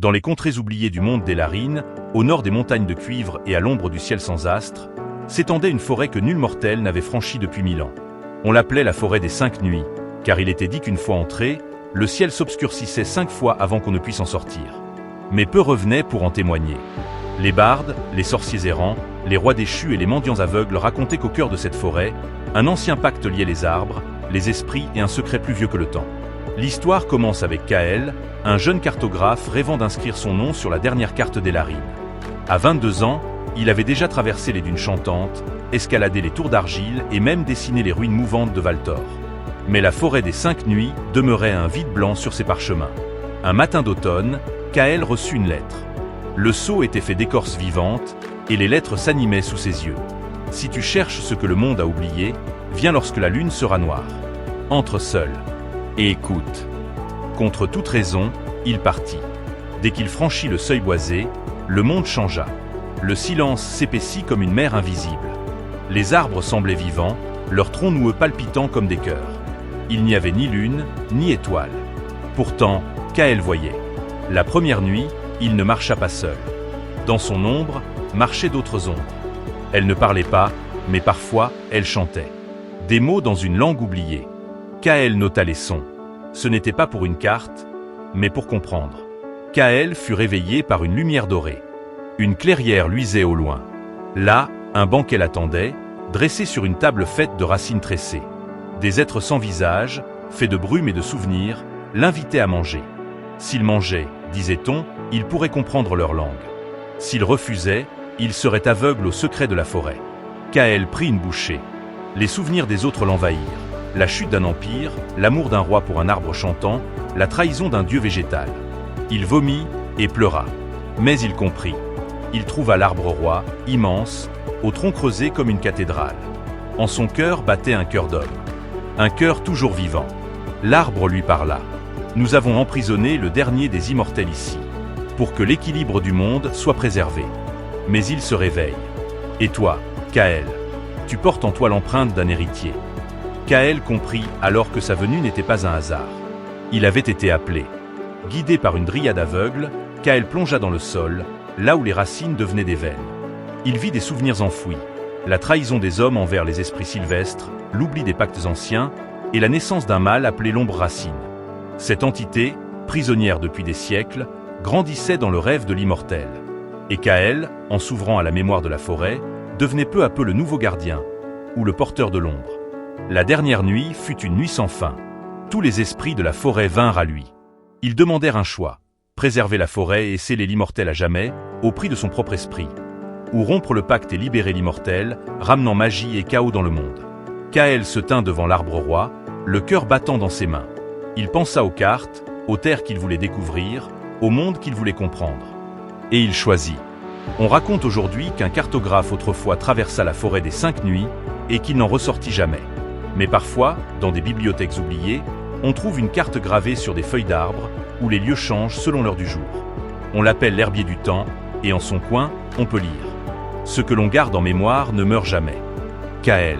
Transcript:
Dans les contrées oubliées du monde des Larines, au nord des montagnes de cuivre et à l'ombre du ciel sans astres, s'étendait une forêt que nul mortel n'avait franchie depuis 1000 ans. On l'appelait la forêt des 5 nuits, car il était dit qu'une fois entré, le ciel s'obscurcissait 5 fois avant qu'on ne puisse en sortir. Mais peu revenaient pour en témoigner. Les bardes, les sorciers errants, les rois déchus et les mendiants aveugles racontaient qu'au cœur de cette forêt, un ancien pacte liait les arbres, les esprits et un secret plus vieux que le temps. L'histoire commence avec Kael, un jeune cartographe rêvant d'inscrire son nom sur la dernière carte des Larines. À 22 ans, il avait déjà traversé les dunes chantantes, escaladé les tours d'argile et même dessiné les ruines mouvantes de Valtor. Mais la forêt des 5 nuits demeurait un vide blanc sur ses parchemins. Un matin d'automne, Kael reçut une lettre. Le sceau était fait d'écorce vivante et les lettres s'animaient sous ses yeux. « Si tu cherches ce que le monde a oublié, viens lorsque la lune sera noire. Entre seul et écoute. » Contre toute raison, il partit. Dès qu'il franchit le seuil boisé, le monde changea. Le silence s'épaissit comme une mer invisible. Les arbres semblaient vivants, leurs troncs noueux palpitants comme des cœurs. Il n'y avait ni lune, ni étoile. Pourtant, Kael voyait. La première nuit, il ne marcha pas seul. Dans son ombre, marchaient d'autres ombres. Elles ne parlaient pas, mais parfois, elles chantaient. Des mots dans une langue oubliée. Kael nota les sons. Ce n'était pas pour une carte, mais pour comprendre. Kael fut réveillé par une lumière dorée. Une clairière luisait au loin. Là, un banquet l'attendait, dressé sur une table faite de racines tressées. Des êtres sans visage, faits de brume et de souvenirs, l'invitaient à manger. S'il mangeait, disait-on, il pourrait comprendre leur langue. S'il refusait, il serait aveugle au secret de la forêt. Kael prit une bouchée. Les souvenirs des autres l'envahirent. La chute d'un empire, l'amour d'un roi pour un arbre chantant, la trahison d'un dieu végétal. Il vomit et pleura. Mais il comprit. Il trouva l'arbre roi, immense, au tronc creusé comme une cathédrale. En son cœur battait un cœur d'homme. Un cœur toujours vivant. L'arbre lui parla. Nous avons emprisonné le dernier des immortels ici, pour que l'équilibre du monde soit préservé. Mais il se réveille. Et toi, Kael, tu portes en toi l'empreinte d'un héritier. Kael comprit alors que sa venue n'était pas un hasard. Il avait été appelé. Guidé par une dryade aveugle, Kael plongea dans le sol, là où les racines devenaient des veines. Il vit des souvenirs enfouis, la trahison des hommes envers les esprits sylvestres, l'oubli des pactes anciens et la naissance d'un mal appelé l'ombre racine. Cette entité, prisonnière depuis des siècles, grandissait dans le rêve de l'immortel. Et Kael, en s'ouvrant à la mémoire de la forêt, devenait peu à peu le nouveau gardien, ou le porteur de l'ombre. La dernière nuit fut une nuit sans fin. Tous les esprits de la forêt vinrent à lui. Ils demandèrent un choix, préserver la forêt et sceller l'immortel à jamais, au prix de son propre esprit. Ou rompre le pacte et libérer l'immortel, ramenant magie et chaos dans le monde. Kael se tint devant l'arbre roi, le cœur battant dans ses mains. Il pensa aux cartes, aux terres qu'il voulait découvrir, au monde qu'il voulait comprendre. Et il choisit. On raconte aujourd'hui qu'un cartographe autrefois traversa la forêt des 5 nuits et qu'il n'en ressortit jamais. Mais parfois, dans des bibliothèques oubliées, on trouve une carte gravée sur des feuilles d'arbres où les lieux changent selon l'heure du jour. On l'appelle l'herbier du temps et en son coin, on peut lire. Ce que l'on garde en mémoire ne meurt jamais. Kael.